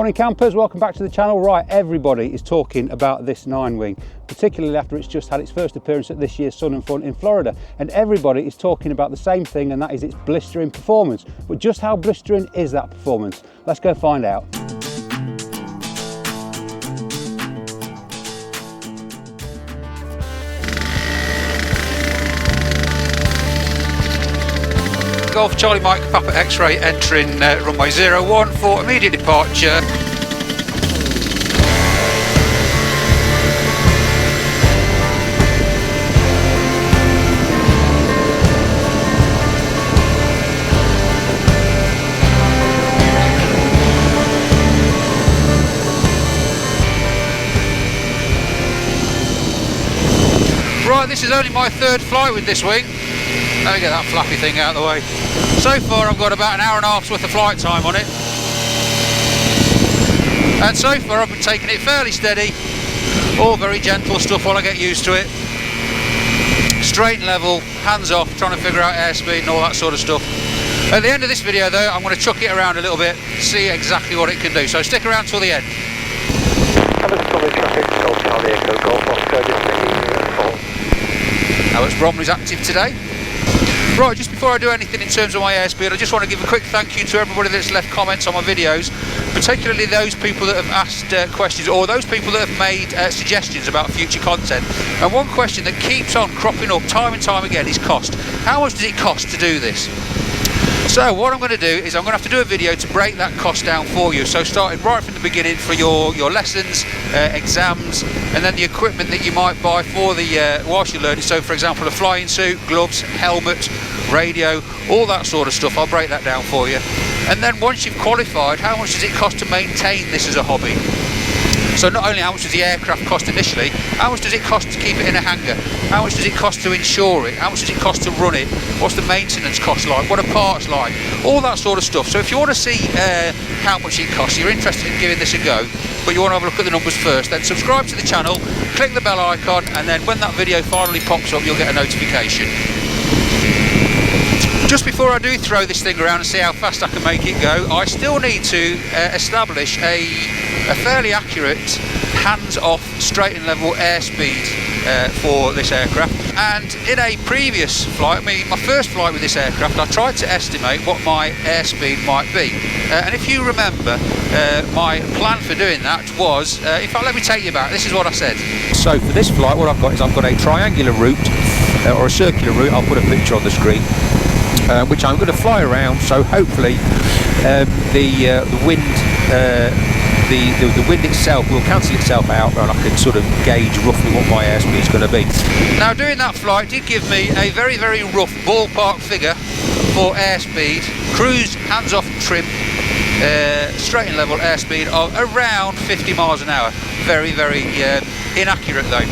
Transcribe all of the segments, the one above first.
Morning campers, welcome back to the channel. Right, everybody is talking about this NiNE wing, particularly after it's just had its first appearance at this year's Sun and Fun in Florida, and everybody is talking about the same thing, and that is its blistering performance. But just how blistering is that performance? Let's go find out. Golf Charlie Mike Papa X-ray entering runway 01 for immediate departure. Right, this is only my third flight with this wing. Let me get that flappy thing out of the way. So far I've got about an hour and a half's worth of flight time on it. And so far I've been taking it fairly steady. All very gentle stuff while I get used to it. Straight and level, hands off, trying to figure out airspeed and all that sort of stuff. At the end of this video though, I'm going to chuck it around a little bit, see exactly what it can do. So stick around till the end. Alex Bromley's active today. Right, just before I do anything in terms of my airspeed, I just want to give a quick thank you to everybody that's left comments on my videos, particularly those people that have asked questions, or those people that have made suggestions about future content. And one question that keeps on cropping up time and time again is cost. How much does it cost to do this? So what I'm going to do is I'm going to have to do a video to break that cost down for you. So starting right from the beginning for your lessons, exams, and then the equipment that you might buy for the whilst you're learning. So for example, a flying suit, gloves, helmet, radio, all that sort of stuff. I'll break that down for you. And then once you've qualified, how much does it cost to maintain this as a hobby? So not only how much does the aircraft cost initially, how much does it cost to keep it in a hangar? How much does it cost to insure it? How much does it cost to run it? What's the maintenance cost like? What are parts like? All that sort of stuff. So if you want to see how much it costs, you're interested in giving this a go, but you want to have a look at the numbers first, then subscribe to the channel, click the bell icon, and then when that video finally pops up, you'll get a notification. Just before I do throw this thing around and see how fast I can make it go, I still need to establish a fairly accurate hands-off straight and level airspeed for this aircraft. And in a previous flight, my first flight with this aircraft, I tried to estimate what my airspeed might be. And if you remember, my plan for doing that was, in fact let me take you back, this is what I said. So for this flight what I've got is I've got a triangular route, or a circular route, I'll put a picture on the screen, which I'm going to fly around, so hopefully the wind the wind itself will cancel itself out and I can sort of gauge roughly what my airspeed is going to be. Now doing that flight did give me a very, very rough ballpark figure for airspeed, cruise, hands-off trim, straight and level airspeed of around 50 miles an hour. Very, very inaccurate though.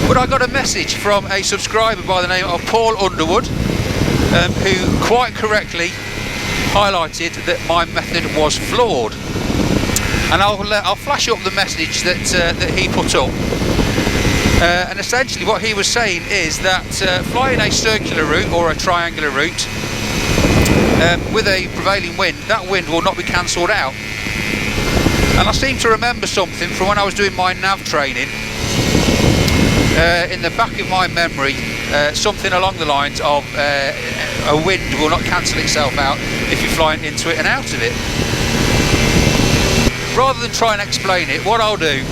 But I got a message from a subscriber by the name of Paul Underwood, who quite correctly highlighted that my method was flawed. And I'll flash up the message that he put up. And essentially what he was saying is that flying a circular route or a triangular route with a prevailing wind, that wind will not be cancelled out. And I seem to remember something from when I was doing my nav training. In the back of my memory, something along the lines of a wind will not cancel itself out if you're flying into it and out of it. Rather than try and explain it, what I'll do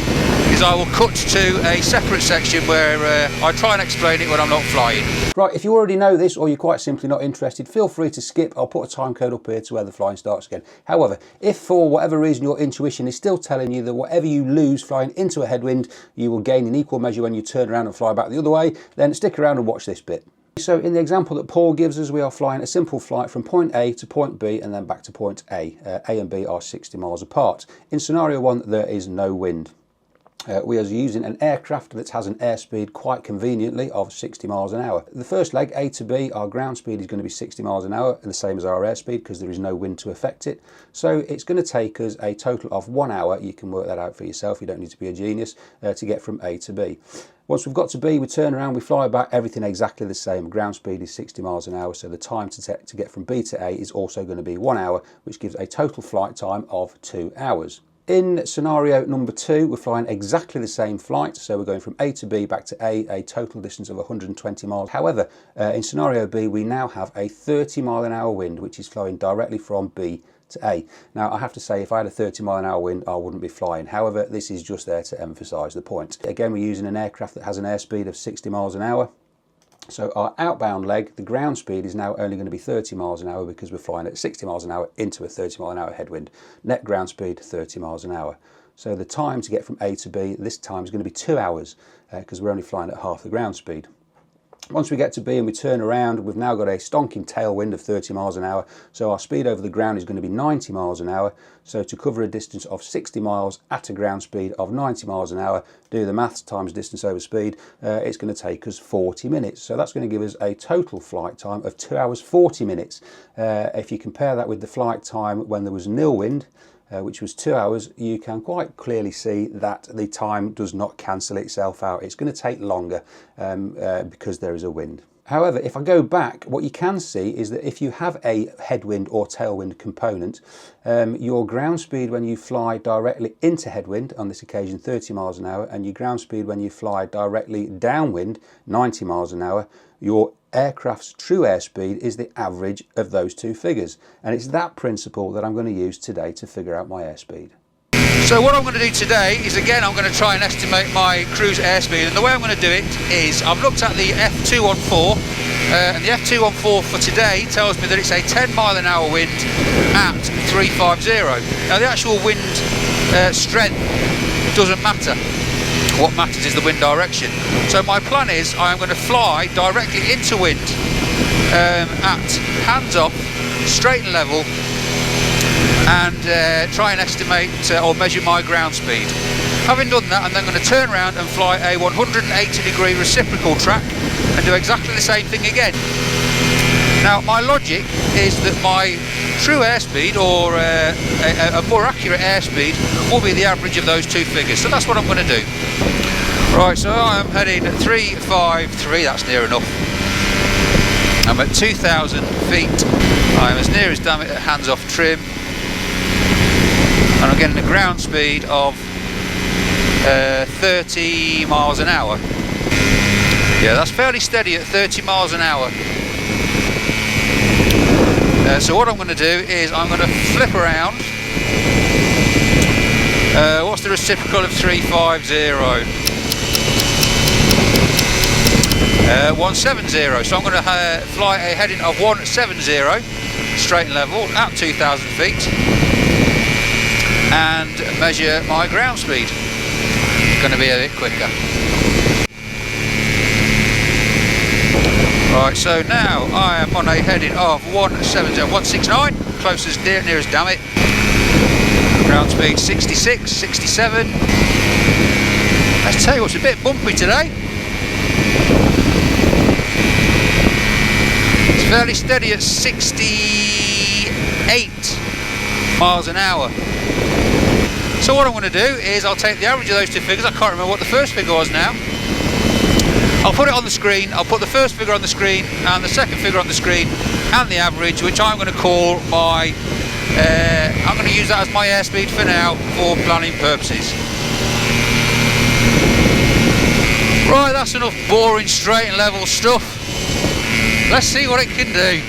is I will cut to a separate section where I try and explain it when I'm not flying. Right, if you already know this or you're quite simply not interested, feel free to skip. I'll put a time code up here to where the flying starts again. However, if for whatever reason your intuition is still telling you that whatever you lose flying into a headwind, you will gain in equal measure when you turn around and fly back the other way, then stick around and watch this bit. So in the example that Paul gives us, we are flying a simple flight from point A to point B and then back to point A. A and B are 60 miles apart. In scenario 1, there is no wind. We are using an aircraft that has an airspeed quite conveniently of 60 miles an hour. The first leg, A to B, our ground speed is going to be 60 miles an hour, and the same as our airspeed because there is no wind to affect it. So it's going to take us a total of 1 hour. You can work that out for yourself, you don't need to be a genius, to get from A to B. Once we've got to B, we turn around, we fly back, everything exactly the same. Ground speed is 60 miles an hour, so the time to get from B to A is also going to be 1 hour, which gives a total flight time of 2 hours. In scenario number 2, we're flying exactly the same flight, so we're going from A to B back to a total distance of 120 miles. However, in scenario B, we now have a 30 mile an hour wind, which is flowing directly from B to A. Now, I have to say, if I had a 30 mile an hour wind, I wouldn't be flying. However, this is just there to emphasise the point. Again, we're using an aircraft that has an airspeed of 60 miles an hour. So our outbound leg, the ground speed is now only going to be 30 miles an hour because we're flying at 60 miles an hour into a 30 mile an hour headwind. Net ground speed, 30 miles an hour. So the time to get from A to B this time is going to be 2 hours because we're only flying at half the ground speed. Once we get to B and we turn around, we've now got a stonking tailwind of 30 miles an hour. So our speed over the ground is going to be 90 miles an hour. So to cover a distance of 60 miles at a ground speed of 90 miles an hour, do the maths times distance over speed, it's going to take us 40 minutes. So that's going to give us a total flight time of 2 hours 40 minutes. If you compare that with the flight time when there was nil wind, which was 2 hours, you can quite clearly see that the time does not cancel itself out. It's going to take longer because there is a wind. However, if I go back, what you can see is that if you have a headwind or tailwind component, your ground speed when you fly directly into headwind, on this occasion 30 miles an hour, and your ground speed when you fly directly downwind, 90 miles an hour, your aircraft's true airspeed is the average of those two figures. And it's that principle that I'm going to use today to figure out my airspeed. So what I'm going to do today is, again, I'm going to try and estimate my cruise airspeed, and the way I'm going to do it is I've looked at the F214 and the F214 for today tells me that it's a 10 mile an hour wind at 350. Now the actual wind strength doesn't matter. What matters is the wind direction. So my plan is I'm going to fly directly into wind at hands off, straight and level, and try and estimate or measure my ground speed. Having done that, I'm then going to turn around and fly a 180-degree reciprocal track and do exactly the same thing again. Now my logic is that my true airspeed, or a more accurate airspeed, will be the average of those two figures. So that's what I'm going to do. Right, so I am heading at 353, that's near enough. I'm at 2,000 feet. I'm as near as damn it at hands off trim. And I'm getting a ground speed of 30 miles an hour. Yeah, that's fairly steady at 30 miles an hour. So what I'm going to do is I'm going to flip around. What's the reciprocal of 350? 170. So I'm going to fly a heading of 170, straight and level, at 2,000 feet, and measure my ground speed. It's going to be a bit quicker. Right, so now I am on a heading of 169, closest nearest damn it. Ground speed 66, 67. Let's tell you what's a bit bumpy today. It's fairly steady at 68 miles an hour. So what I'm going to do is I'll take the average of those two figures. I can't remember what the first figure was now. I'll put it on the screen. I'll put the first figure on the screen and the second figure on the screen and the average, which I'm going to call my I'm going to use that as my airspeed for now for planning purposes. Right, that's enough boring straight and level stuff. Let's see what it can do.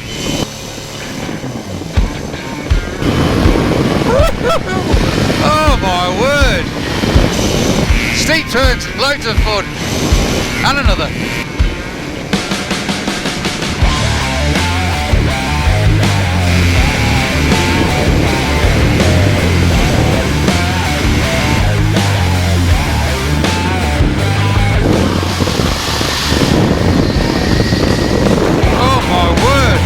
Oh my word! Steep turns, loads of fun. And another. Oh my word!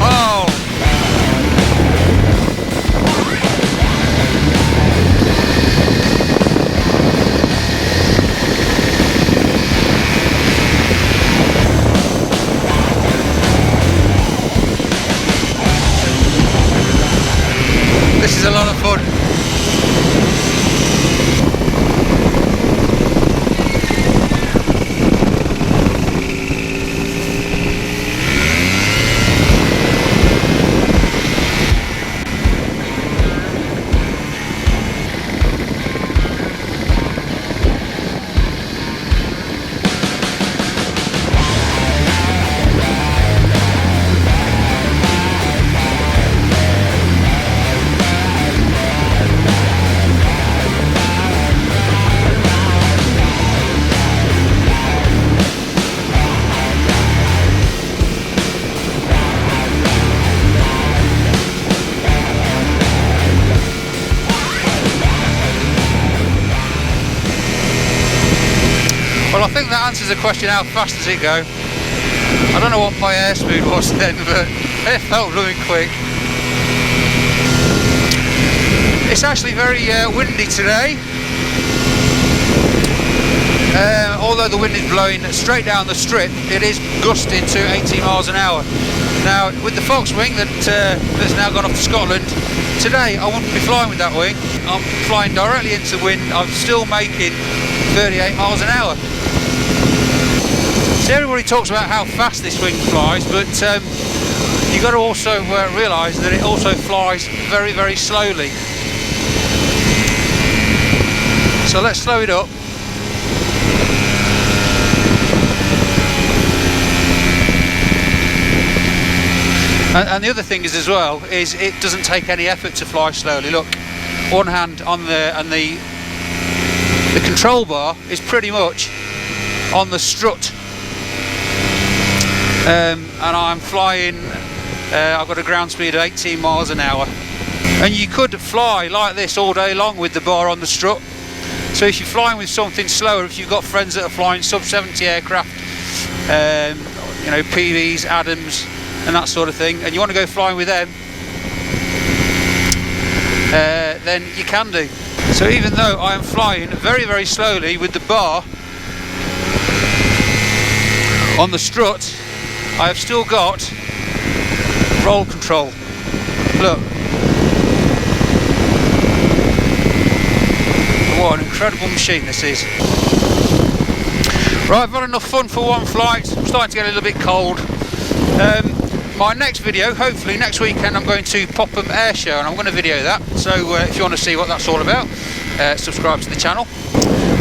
Oh! Well, I think that answers the question, how fast does it go? I don't know what my airspeed was then, but it felt really quick. It's actually very windy today. Although the wind is blowing straight down the strip, it is gusting to 80 miles an hour. Now, with the flexwing that's now gone off to Scotland, today I wouldn't be flying with that wing. I'm flying directly into the wind. I'm still making 38 miles an hour. So everybody talks about how fast this wing flies, but you've got to also realise that it also flies very, very slowly. So let's slow it up. And the other thing is as well, is it doesn't take any effort to fly slowly. Look, one hand on the control bar is pretty much on the strut. And I'm flying, I've got a ground speed of 18 miles an hour. And you could fly like this all day long with the bar on the strut. So if you're flying with something slower, if you've got friends that are flying sub-70 aircraft, you know, peabees, Adams, and that sort of thing, and you want to go flying with them, then you can do. So even though I am flying very, very slowly with the bar on the strut, I have still got roll control. Look. What an incredible machine this is. Right, I've had enough fun for one flight. I'm starting to get a little bit cold. My next video, hopefully next weekend, I'm going to Popham Air Show and I'm going to video that. So if you want to see what that's all about, subscribe to the channel.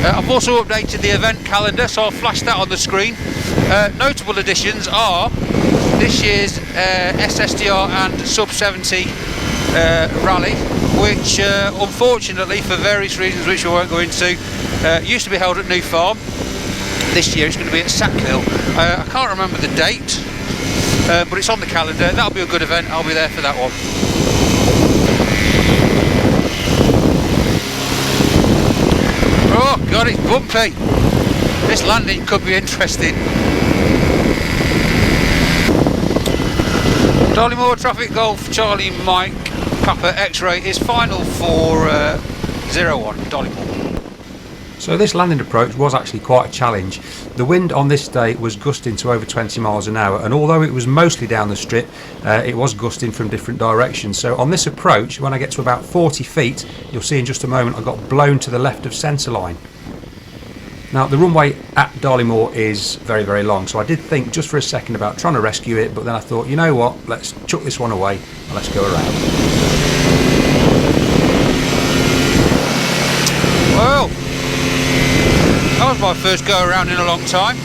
I've also updated the event calendar, so I'll flash that on the screen. Notable additions are this year's ssdr and sub-70 rally, which unfortunately, for various reasons which we won't go into, used to be held at New Farm. This year it's going to be at Sackville. I can't remember the date, but it's on the calendar. That'll be a good event. I'll be there for that one. Oh god, it's bumpy. This landing could be interesting. Dollymore Traffic Golf Charlie Mike Papa X-Ray is final for 01 Dollymore. So this landing approach was actually quite a challenge. The wind on this day was gusting to over 20 miles an hour, and although it was mostly down the strip, it was gusting from different directions. So on this approach, when I get to about 40 feet, you'll see in just a moment, I got blown to the left of centre line. Now the runway at Dollymore is very, very long, so I did think just for a second about trying to rescue it, but then I thought, you know what, let's chuck this one away and let's go around. Well, that was my first go around in a long time.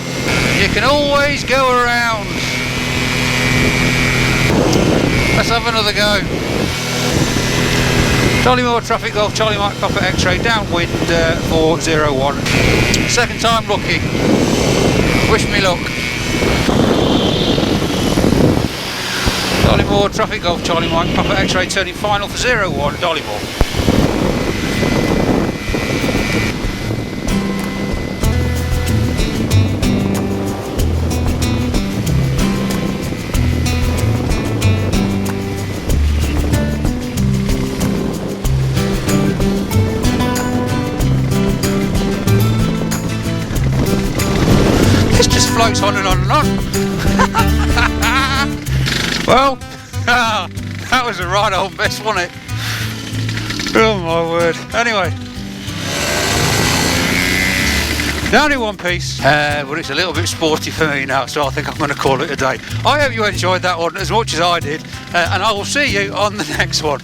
You can always go around. Let's have another go. Dollymore Traffic Golf Charlie Mike Papa X-Ray downwind for 01. Second time lucky. Wish me luck. Dollymore Traffic Golf Charlie Mike Papa X-Ray turning final for 01 Dollymore. Floats on and on and on. Well, that was a right old mess, wasn't it? Oh my word. Anyway, down in one piece, but it's a little bit sporty for me now, so I think I'm going to call it a day. I hope you enjoyed that one as much as I did, and I will see you on the next one.